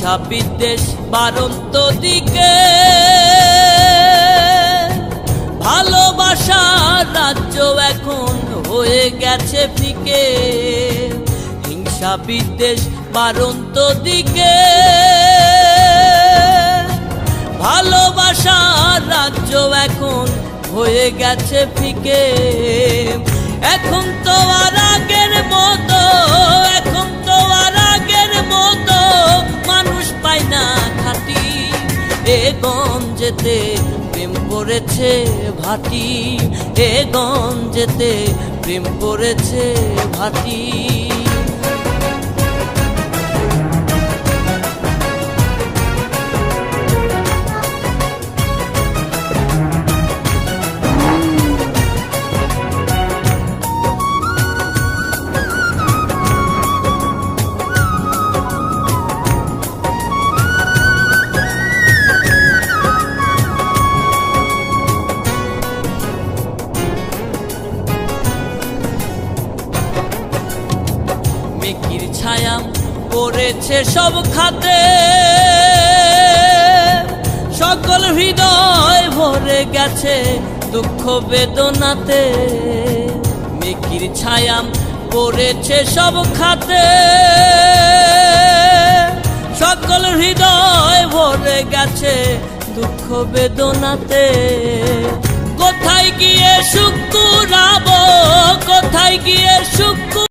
হিংসা বিদ্বেষ বাড়ন্ত দিকে, ভালোবাসার রাজ্য এখন হয়ে গেছে ফিকে। হিংসা বিদ্বেষ বাড়ন্ত দিকে, ভালোবাসার রাজ্য এখন হয়ে গেছে ফিকে। এখন তো আর আগের মতো, এখন তো আর আগের মতো মানুষ পায় না খাঁটি। এ গঞ্জেতে প্রেম করেছে ভাটি, এ গঞ্জেতে প্রেম করেছে ভাটি। মেঘের ছায়া পড়েছে সব খাতে, সকল হৃদয় ভরে গেছে দুঃখ বেদনাতে। মেঘের ছায়া পড়েছে সব খাতে, সকল হৃদয় ভরে গেছে দুঃখ বেদনাতে। কোথায় গিয়ে সুখ কুড়াবো, কোথায় গিয়ে সুখ